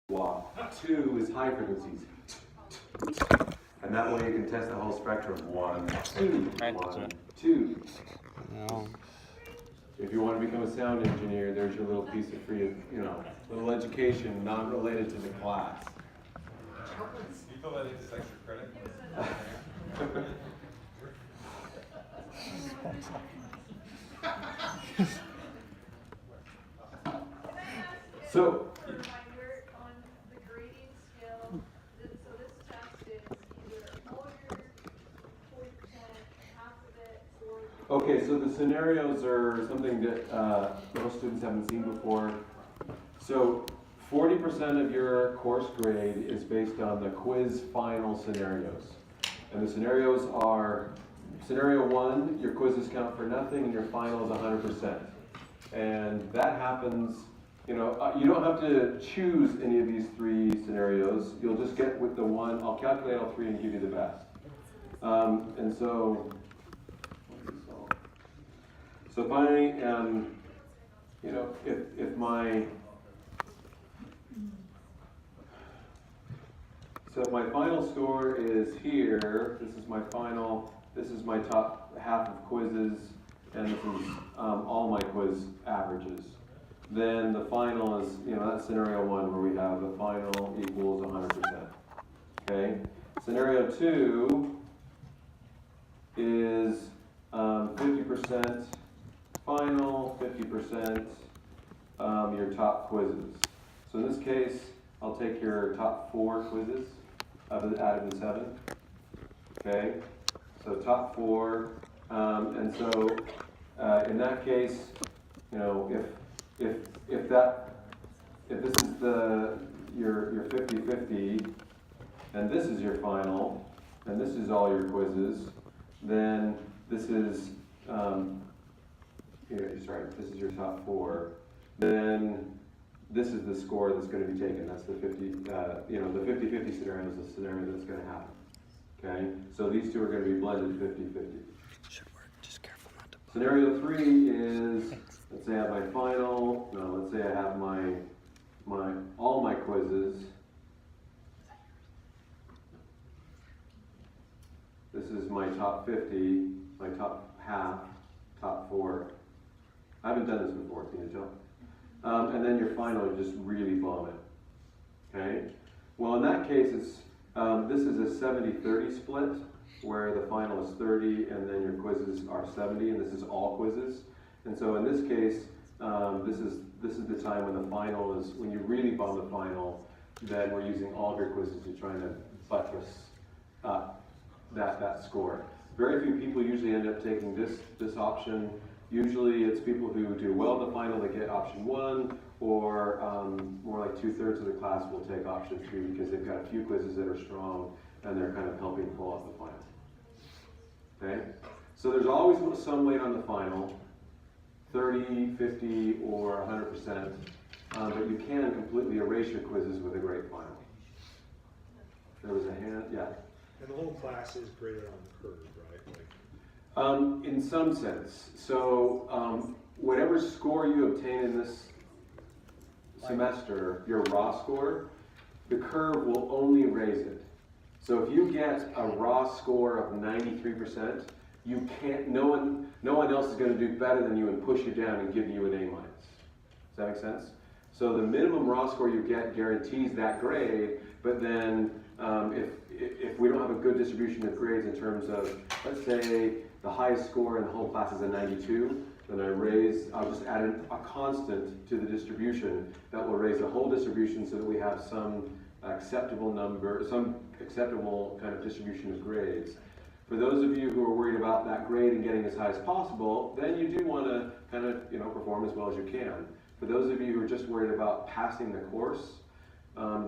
wah. 2 is high frequencies. And that way you can test the whole spectrum. 1, 2, 1, 2. No. If you want to become a sound engineer, there's your little piece of free, little education not related to the class. You feel that it's extra credit? So, reminder on the grading scale, so this test is either all your 40%, half of it, or... okay, so the scenarios are something that most students haven't seen before. So 40% of your course grade is based on the quiz final scenarios. And the scenarios are, scenario 1, your quizzes count for nothing and your final is 100%. And that happens, you don't have to choose any of these 3 scenarios. You'll just get with the one, I'll calculate all 3 and give you the best. And so finally, if my final score is here, this is my final, this is my top half of quizzes, and this is all my quiz averages. Then the final is, that's scenario 1 where we have the final equals 100%. Okay? Scenario 2 is 50% final, 50% your top quizzes. So in this case, I'll take your top 4 quizzes out of the 7. Okay? So top 4, and so in that case, if this is your 50-50, and this is your final, and this is all your quizzes, then this is this is your top 4. Then this is the score that's going to be taken. That's the 50. The 50-50 scenario is the scenario that's going to happen. Okay, so these two are going to be blended 50-50. Should work. Just careful not to. Scenario 3 is, let's say I have my final. No, let's say I have all my quizzes. This is my top 50, my top half, top 4. I haven't done this before, can you tell? And then your final, you just really bomb it. Okay? Well, in that case, this is a 70-30 split, where the final is 30, and then your quizzes are 70, and this is all quizzes. And so in this case, this is the time when the final is, when you really bomb the final, then we're using all of your quizzes to try to buttress up that score. Very few people usually end up taking this option. Usually it's people who do well in the final that get option 1, or more like 2/3 of the class will take option 3 because they've got a few quizzes that are strong and they're kind of helping pull off the final. Okay? So there's always some weight on the final, 30, 50, or 100%, but you can completely erase your quizzes with a great final. There was a hand, yeah? And the whole class is graded on the curve, right? In some sense. So whatever score you obtain in this semester, your raw score, the curve will only raise it. So if you get a raw score of 93%, you can't. No one else is going to do better than you and push you down and give you an A-. Does that make sense? So the minimum raw score you get guarantees that grade, but then if we don't have a good distribution of grades in terms of, let's say the highest score in the whole class is a 92, then I'll just add a constant to the distribution that will raise the whole distribution so that we have some acceptable number, some acceptable kind of distribution of grades. For those of you who are worried about that grade and getting as high as possible, then you do want to kind of perform as well as you can. For those of you who are just worried about passing the course,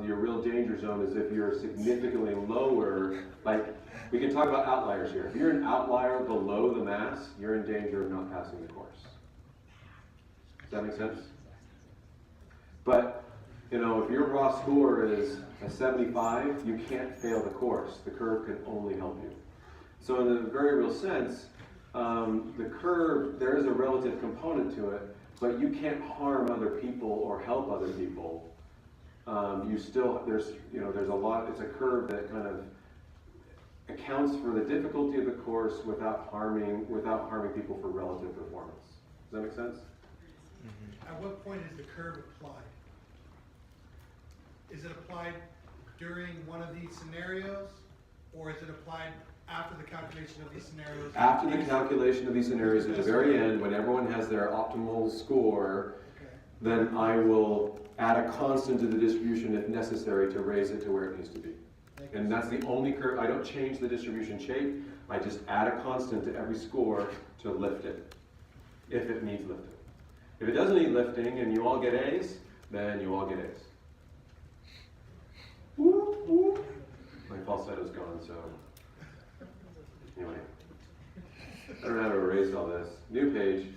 your real danger zone is if you're significantly lower, like we can talk about outliers here. If you're an outlier below the mass, you're in danger of not passing the course. Does that make sense? But, if your raw score is a 75, you can't fail the course. The curve can only help you. So in a very real sense, the curve, there is a relative component to it, but you can't harm other people or help other people you still, there's a lot, it's a curve that kind of accounts for the difficulty of the course without harming people for relative performance. Does that make sense? At what point is the curve applied? Is it applied during one of these scenarios, or is it applied after the calculation of these scenarios? After the calculation of these scenarios, at the very end, when everyone has their optimal score, Okay. then I will add a constant to the distribution if necessary to raise it to where it needs to be. Thank you. And that's the only curve. I don't change the distribution shape. I just add a constant to every score to lift it, if it needs lifting. If it doesn't need lifting and you all get A's, then you all get A's. Whoop, whoop. My falsetto's gone, so anyway. I don't know how to erase all this. New page.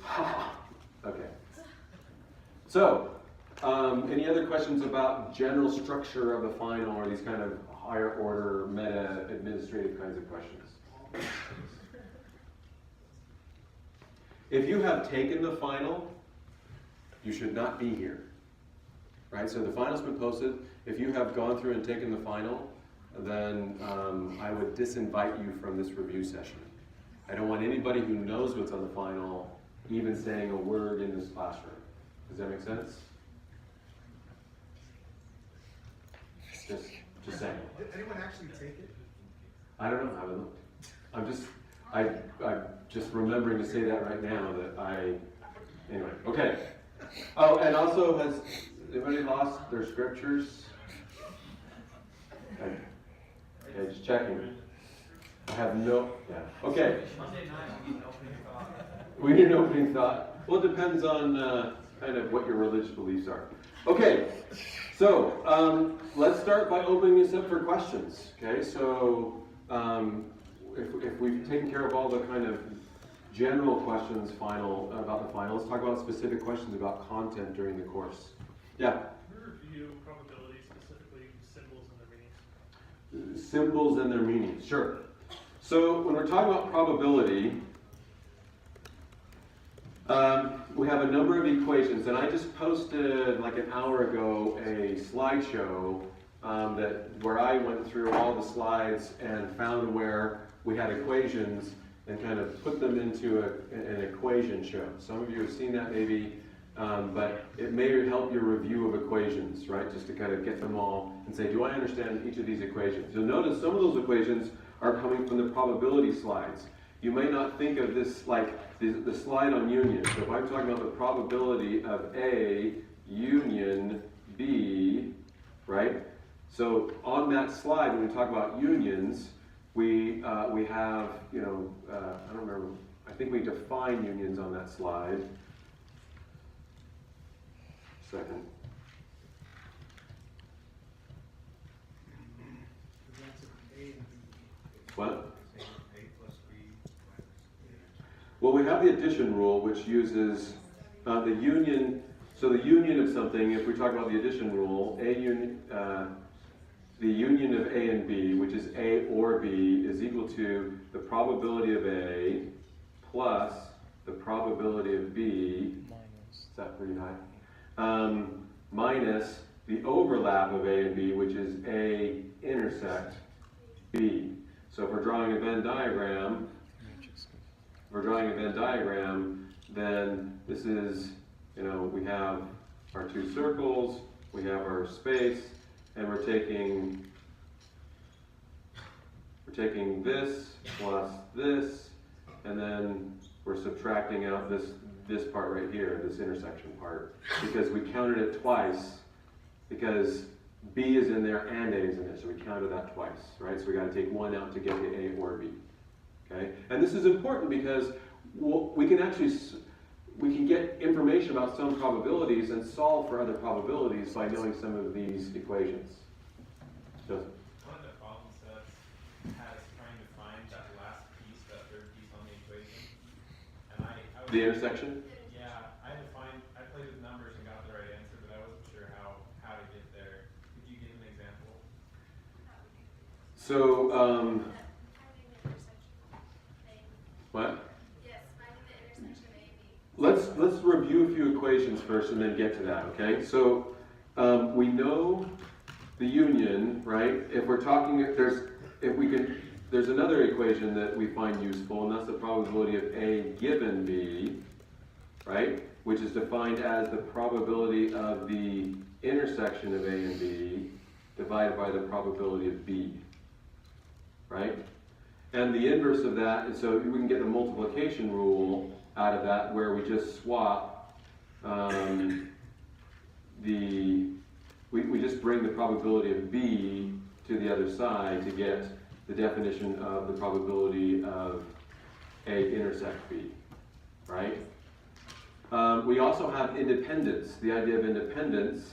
Okay. So, any other questions about general structure of the final or these kind of higher order meta administrative kinds of questions? If you have taken the final, you should not be here. Right? So the final's been posted. If you have gone through and taken the final, then I would disinvite you from this review session. I don't want anybody who knows what's on the final even saying a word in this classroom. Does that make sense? Just saying. Did anyone actually take it? I don't know. I haven't looked. I'm just remembering to say that right now anyway, okay. Oh, and also, has anybody lost their scriptures? Okay, just checking. I have no, yeah, okay. Monday night, we need an opening thought. We need an opening thought. Well, it depends on kind of what your religious beliefs are. Okay, so let's start by opening this up for questions. Okay, so if we've taken care of all the kind of general questions about the final, let's talk about specific questions about content during the course. Yeah? Can we review probability, specifically symbols and their meanings? Symbols and their meanings, sure. So when we're talking about probability, we have a number of equations, and I just posted like an hour ago a slideshow where I went through all the slides and found where we had equations and kind of put them into an equation show. Some of you have seen that maybe, but it may help your review of equations, right? Just to kind of get them all and say, do I understand each of these equations? You'll notice some of those equations are coming from the probability slides. You may not think of this like the slide on union. So if I'm talking about the probability of A union B, right? So on that slide, when we talk about unions, we have, I don't remember, I think we define unions on that slide. Second. What? Well, we have the addition rule, which uses the union. So the union of something, if we talk about the addition rule, the union of A and B, which is A or B, is equal to the probability of A plus the probability of B. Is that pretty high? Minus the overlap of A and B, which is A intersect B. So if we're drawing a Venn diagram, then this is, we have our two circles, we have our space, and we're taking this plus this, and then we're subtracting out this part right here, this intersection part, because we counted it twice, because B is in there and A is in there, so we counted that twice, right? So we got to take one out to get to A or B. Okay, and this is important because we can get information about some probabilities and solve for other probabilities by knowing some of these equations. Joseph? One of the problem sets has trying to find that last piece, that third piece on the equation. And I was, The intersection? yeah, I played with numbers and got the right answer, but I wasn't sure how to get there. Could you give an example? So, what? Yes, finding the intersection of A and B. Let's review a few equations first and then get to that, okay? So we know the union, right? If we're talking, there's another equation that we find useful, and that's the probability of A given B, right? Which is defined as the probability of the intersection of A and B divided by the probability of B, right? And the inverse of that is, so we can get the multiplication rule out of that, where we just swap we just bring the probability of B to the other side to get the definition of the probability of A intersect B, right? We also have independence. The idea of independence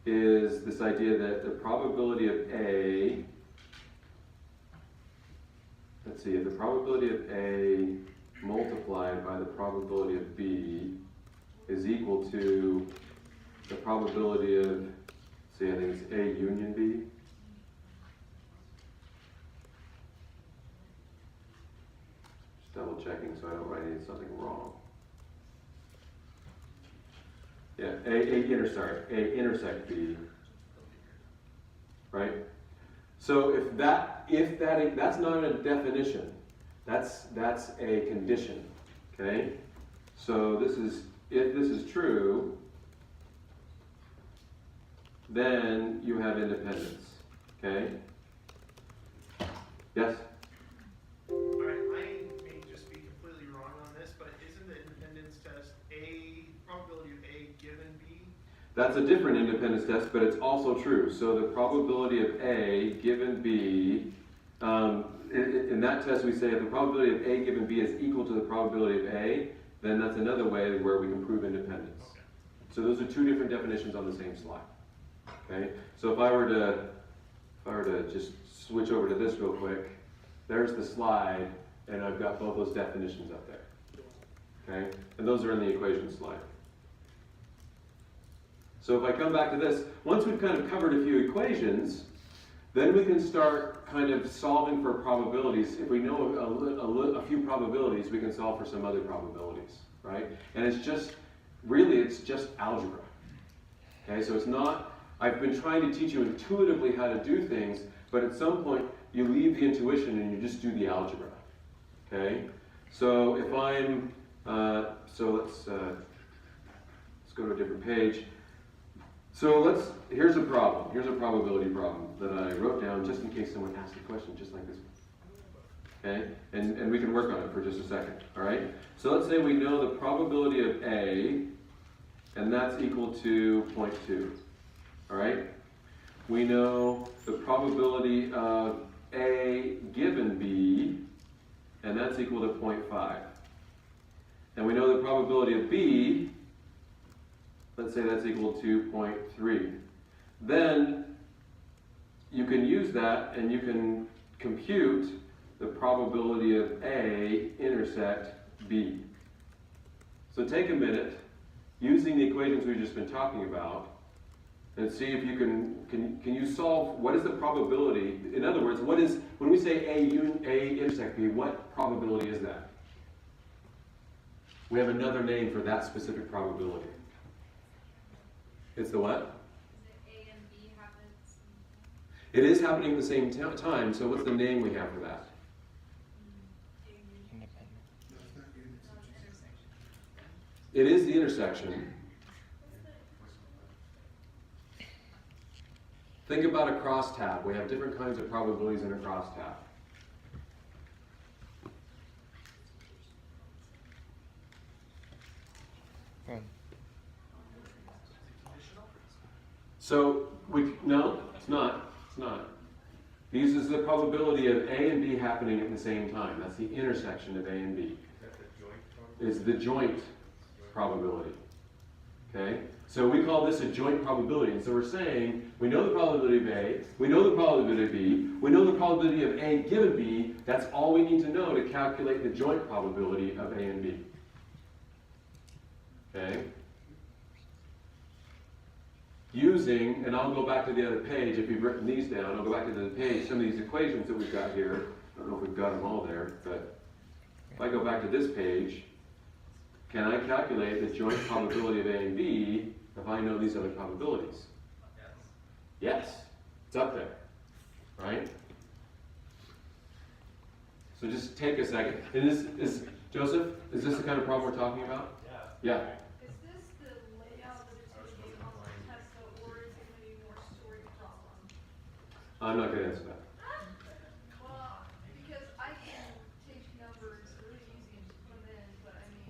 is this idea that the probability of A, let's see, if the probability of A multiplied by the probability of B is equal to the probability of, see, I think it's A union B. Just double checking so I don't write something wrong. Yeah, A intersect B, right? So if that's not a definition, that's a condition, okay? So if this is true, then you have independence, okay? Yes? Alright, I may just be completely wrong on this, but isn't the independence test probability of A given B? That's a different independence test, but it's also true. So the probability of A given B, in that test we say if the probability of A given B is equal to the probability of A, then that's another way where we can prove independence. Okay. So those are two different definitions on the same slide. Okay? So if I were to just switch over to this real quick, there's the slide, and I've got both those definitions up there. Okay? And those are in the equation slide. So if I come back to this, once we've kind of covered a few equations, then we can start kind of solving for probabilities. If we know a few probabilities, we can solve for some other probabilities, right? And it's just algebra. Okay, so it's not, I've been trying to teach you intuitively how to do things, but at some point you leave the intuition and you just do the algebra. Okay? So if I'm, let's go to a different page. So here's a problem. Here's a probability problem that I wrote down just in case someone asks a question just like this one. Okay? And we can work on it for just a second. All right? So let's say we know the probability of A, and that's equal to 0.2. All right? We know the probability of A given B, and that's equal to 0.5. And we know the probability of B, let's say that's equal to 0.3. Then you can use that and you can compute the probability of A intersect B. So take a minute, using the equations we've just been talking about, and see if you can you solve what is the probability. In other words, when we say A intersect B, what probability is that? We have another name for that specific probability. It's the what? Is it A and B happen at the same time? It is happening at the same time, so what's the name we have for that? It is the intersection. Think about a crosstab. We have different kinds of probabilities in a crosstab. So, no, it's not. It's not. It uses the probability of A and B happening at the same time. That's the intersection of A and B. Is that the joint probability? It's the joint probability. Okay? So we call this a joint probability. And so we're saying, we know the probability of A, we know the probability of B, we know the probability of A given B. That's all we need to know to calculate the joint probability of A and B. Okay? Using, and I'll go back to the other page, if you've written these down, I'll go back to the page, some of these equations that we've got here. I don't know if we've got them all there, but if I go back to this page, can I calculate the joint probability of A and B if I know these other probabilities? Yes. Yes, it's up there, right? So just take a second. And Joseph, is this the kind of problem we're talking about? Yeah. Is this the layout that it's gonna be on the Tesla, or is it gonna be more story problem? I'm not gonna answer that. Well, because I can take numbers really easy and just put them in, but I mean,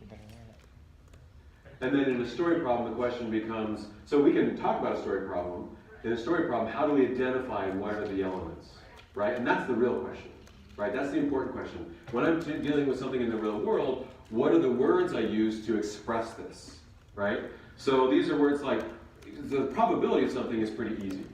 And then in a story problem, the question becomes, so we can talk about a story problem. In a story problem, how do we identify what are the elements, right? And that's the real question, right? That's the important question. When I'm dealing with something in the real world, what are the words I use to express this, right? So these are words like, the probability of something is pretty easy.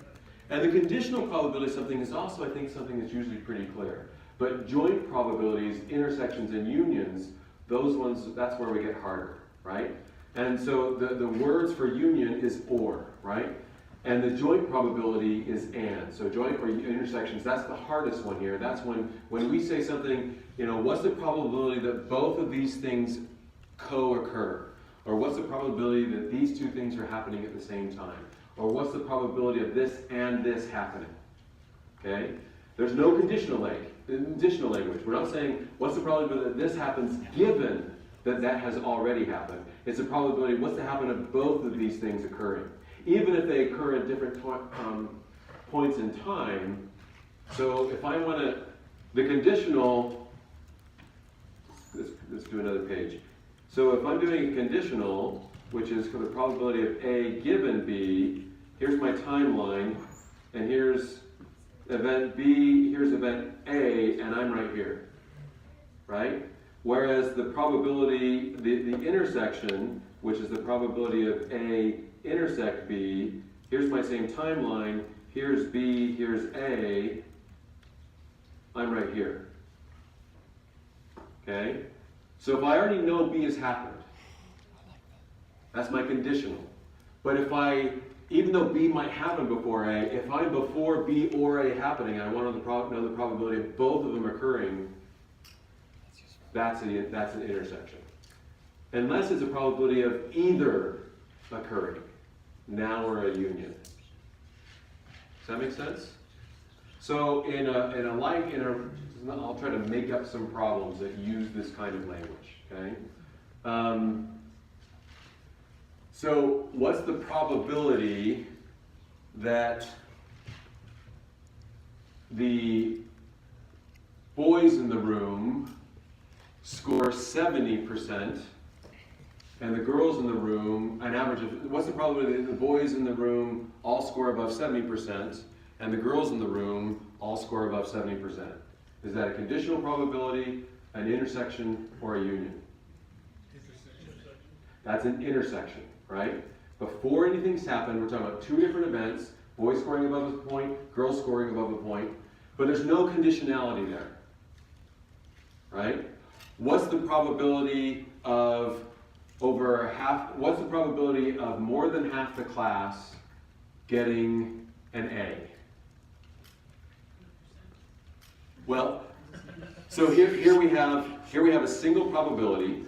And the conditional probability of something is also, I think, something that's usually pretty clear. But joint probabilities, intersections, and unions, those ones, that's where we get harder, right? And so the words for union is or, right? And the joint probability is and. So joint or intersections, that's the hardest one here. That's when we say something, what's the probability that both of these things co-occur? Or what's the probability that these two things are happening at the same time? Or what's the probability of this and this happening? Okay? There's no conditional language. We're not saying what's the probability that this happens given that has already happened. It's a probability, what's to happen of both of these things occurring. Even if they occur at different points in time. So if I want to, the conditional, let's do another page. So if I'm doing a conditional, which is for the probability of A given B, here's my timeline, and here's event B, here's event A, and I'm right here, right? Whereas the probability, the intersection, which is the probability of A intersect B, here's my same timeline, here's B, here's A, I'm right here. Okay? So if I already know B has happened, that's my conditional. But if even though B might happen before A, if I'm before B or A happening, I want to know the probability of both of them occurring, that's an intersection. Unless it's a probability of either occurring. Now we're a union. Does that make sense? So I'll try to make up some problems that use this kind of language. Okay. So what's the probability that the boys in the room score 70%? And the girls in the room, an average of, what's the probability that the boys in the room all score above 70%, and the girls in the room all score above 70%? Is that a conditional probability, an intersection, or a union? That's an intersection, right? Before anything's happened, we're talking about two different events, boys scoring above a point, girls scoring above a point, but there's no conditionality there, right? What's the probability of what's the probability of more than half the class getting an A? Well, so here we have a single probability.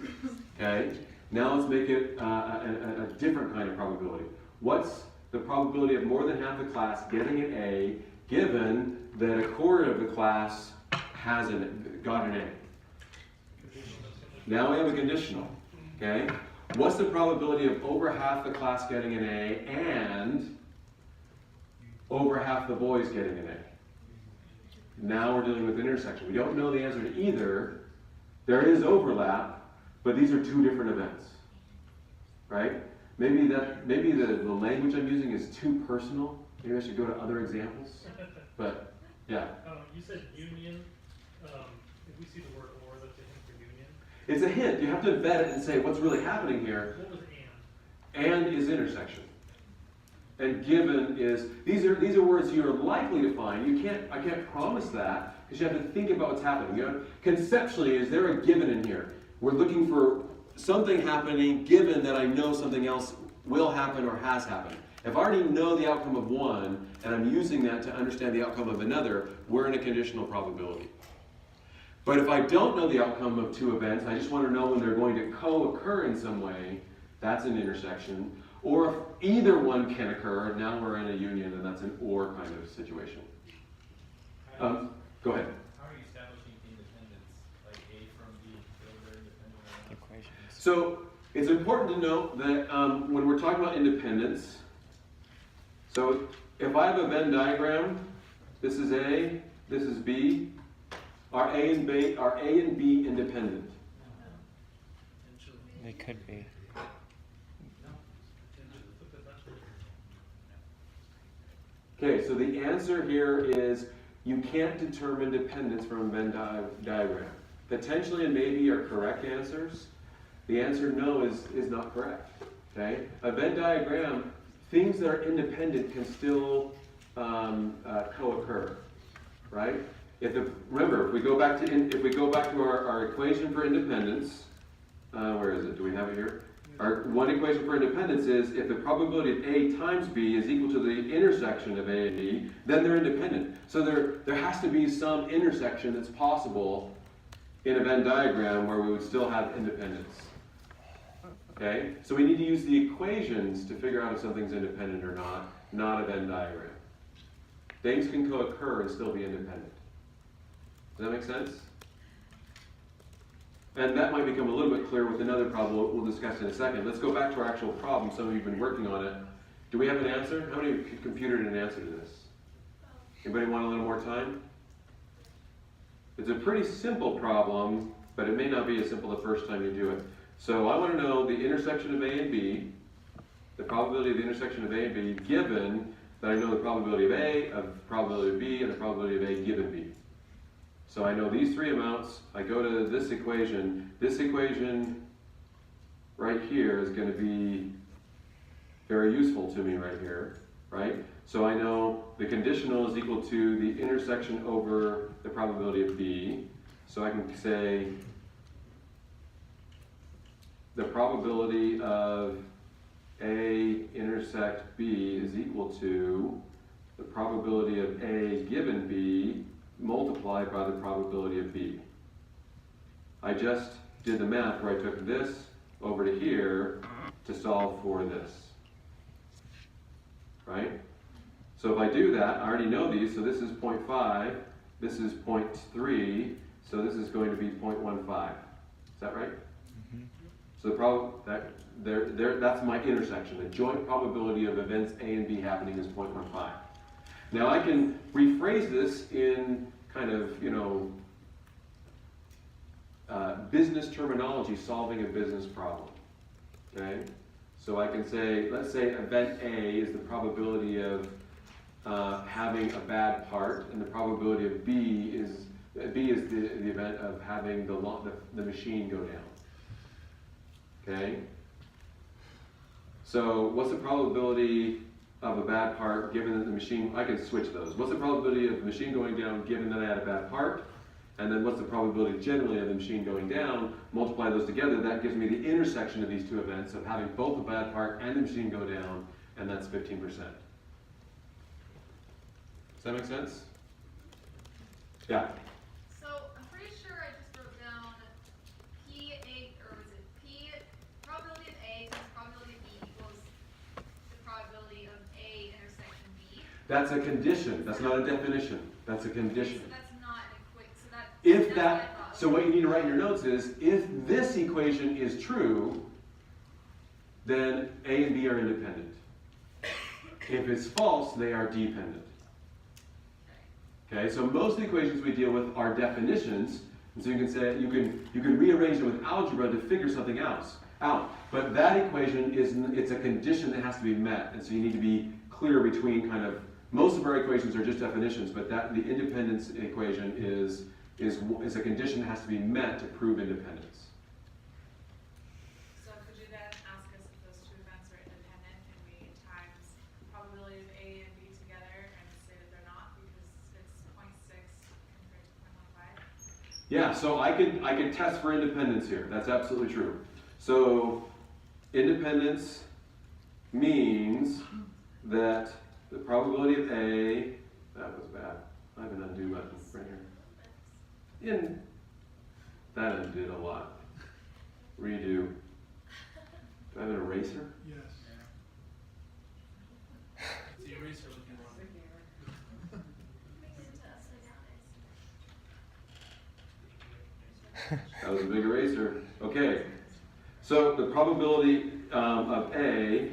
Okay. Now let's make it a different kind of probability. What's the probability of more than half the class getting an A, given that a quarter of the class got an A? Now we have a conditional. Okay. What's the probability of over half the class getting an A and over half the boys getting an A? Now we're dealing with an intersection. We don't know the answer to either. There is overlap, but these are two different events, right? Maybe the language I'm using is too personal. Maybe I should go to other examples. But yeah. You said union. If we see the word or, that's a hint for union. It's a hint. You have to embed it and say what's really happening here. What was and? And is intersection. And given is, these are words you're likely to find. I can't promise that, because you have to think about what's happening. Conceptually, is there a given in here? We're looking for something happening given that I know something else will happen or has happened. If I already know the outcome of one, and I'm using that to understand the outcome of another, we're in a conditional probability. But if I don't know the outcome of two events, I just want to know when they're going to co-occur in some way, that's an intersection. Or if either one can occur, now we're in a union, and that's an or kind of situation. Go ahead. How are you establishing independence, like A from B, so they're independent or not? Equations. So it's important to note that when we're talking about independence, so if I have a Venn diagram, this is A, this is B, are A and B independent? They could be. Okay, so the answer here is you can't determine dependence from a Venn diagram. Potentially and maybe are correct answers. The answer no is not correct. Okay, a Venn diagram, things that are independent can still co-occur, right? Remember, if we go back to our equation for independence, where is it? Do we have it here? Our one equation for independence is if the probability of A times B is equal to the intersection of A and B, then they're independent. So there has to be some intersection that's possible in a Venn diagram where we would still have independence. Okay? So we need to use the equations to figure out if something's independent or not a Venn diagram. Things can co-occur and still be independent. Does that make sense? And that might become a little bit clearer with another problem we'll discuss in a second. Let's go back to our actual problem. Some of you have been working on it. Do we have an answer? How many computed an answer to this? Anybody want a little more time? It's a pretty simple problem, but it may not be as simple the first time you do it. So I want to know the intersection of A and B, the probability of the intersection of A and B, given that I know the probability of A, of probability of B, and the probability of A given B. So I know these three amounts. I go to this equation. This equation right here is going to be very useful to me right here, right? So I know the conditional is equal to the intersection over the probability of B. So I can say the probability of A intersect B is equal to the probability of A given B multiplied by the probability of B. I just did the math where I took this over to here to solve for this. Right? So if I do that, I already know these, so this is 0.5, this is 0.3, so this is going to be 0.15. Is that right? Mm-hmm. So that's my intersection. The joint probability of events A and B happening is 0.15. Now I can rephrase this in kind of, business terminology, solving a business problem. Okay? So I can say, let's say event A is the probability of having a bad part, and the probability of B is the event of having the machine go down. Okay? So what's the probability of a bad part given that the machine, I can switch those. What's the probability of the machine going down given that I had a bad part? And then what's the probability generally of the machine going down? Multiply those together, that gives me the intersection of these two events of having both a bad part and the machine go down, and that's 15%. Does that make sense? Yeah. So I'm pretty sure I just wrote down probability of A times probability of B equals the probability of A intersection B. That's a condition. That's not a definition. That's a condition. So that's not an equation. So what you need to write in your notes is, if this equation is true, then A and B are independent. If it's false, they are dependent. Okay, so most of the equations we deal with are definitions, and so you can say you can rearrange it with algebra to figure something else out. But that equation it's a condition that has to be met, and so you need to be clear between kind of most of our equations are just definitions, but the independence equation is a condition that has to be met to prove independence. So could you then ask us if those two events are independent, and we times probability of A and B together and say that they're not because it's 0.6 compared to 0.15? Yeah, so I could test for independence here. That's absolutely true. So independence means that the probability of A, that was bad. I have an undo button right here. That undid a lot. Redo. Do I have an eraser? Yes. That was a big eraser. Okay. So the probability of A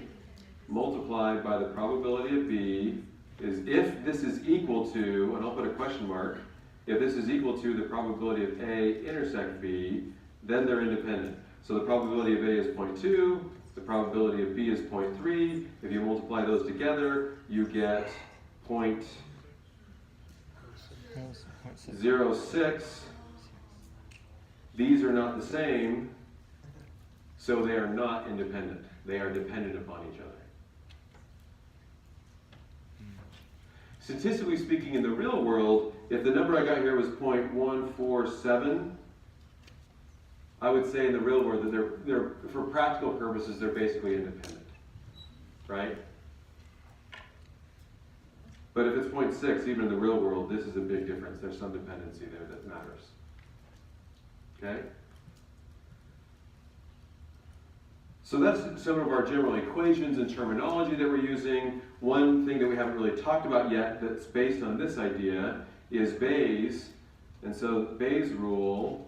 multiplied by the probability of B is if this is equal to, and I'll put a question mark, if this is equal to the probability of A intersect B, then they're independent. So the probability of A is 0.2, the probability of B is 0.3. If you multiply those together, you get 0.06. These are not the same, so they are not independent. They are dependent upon each other. Statistically speaking, in the real world, if the number I got here was 0.147, I would say in the real world that they're for practical purposes, they're basically independent, right? But if it's 0.6, even in the real world, this is a big difference. There's some dependency there that matters. Okay? So that's some of our general equations and terminology that we're using. One thing that we haven't really talked about yet that's based on this idea is Bayes. And so Bayes' rule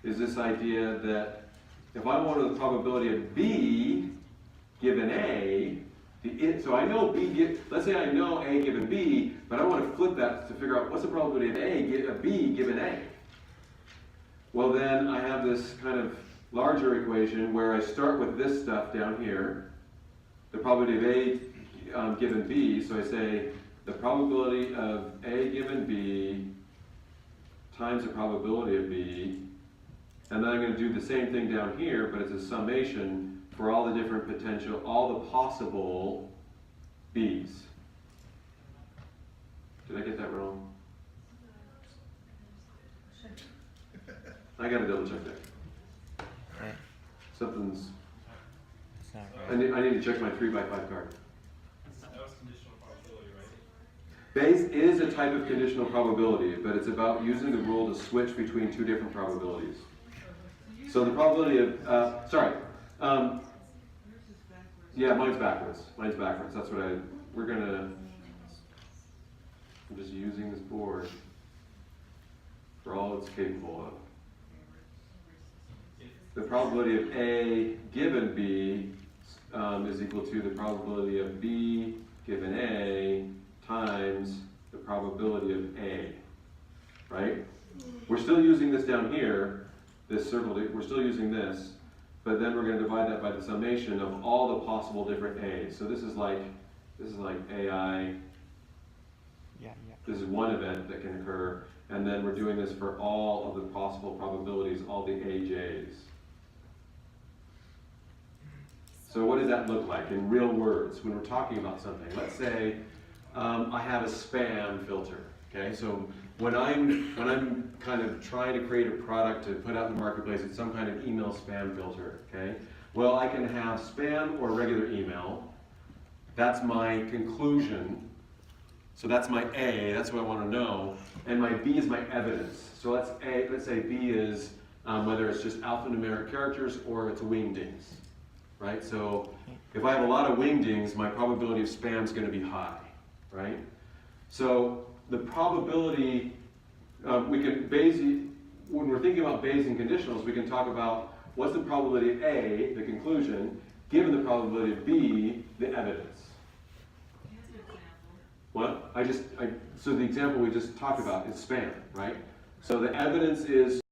is this idea that if I wanted the probability of B given A, so I know B, let's say I know A given B, but I want to flip that to figure out what's the probability of B given A. Well, then I have this kind of larger equation where I start with this stuff down here, the probability of A given B. So I say the probability of A given B times the probability of B, and then I'm going to do the same thing down here, but it's a summation for all the different potential, all the possible B's. Did I get that wrong? I got to double check that. Okay. Something's. It's not I right. need to check my 3x5 card. That was conditional probability, right? Bayes is a type of conditional probability, but it's about using the rule to switch between two different probabilities. So the probability of, yeah, mine's backwards. Mine's backwards. That's what I'm just using this board for all it's capable of. The probability of A given B is equal to the probability of B given A times the probability of A, right? We're still using this down here, this circle, we're still using this, but then we're going to divide that by the summation of all the possible different A's. So this is like AI, this is one event that can occur, and then we're doing this for all of the possible probabilities, all the AJ's. So what does that look like in real words when we're talking about something? Let's say I have a spam filter. Okay, so when I'm kind of trying to create a product to put out in the marketplace, it's some kind of email spam filter. Okay, well I can have spam or regular email. That's my conclusion. So that's my A. That's what I want to know. And my B is my evidence. So let's say B is whether it's just alphanumeric characters or it's wingdings. Right? So if I have a lot of wingdings, my probability of spam is going to be high, right? So the probability, when we're thinking about Bayesian conditionals, we can talk about what's the probability of A, the conclusion, given the probability of B, the evidence. What? So the example we just talked about is spam, right? So the evidence is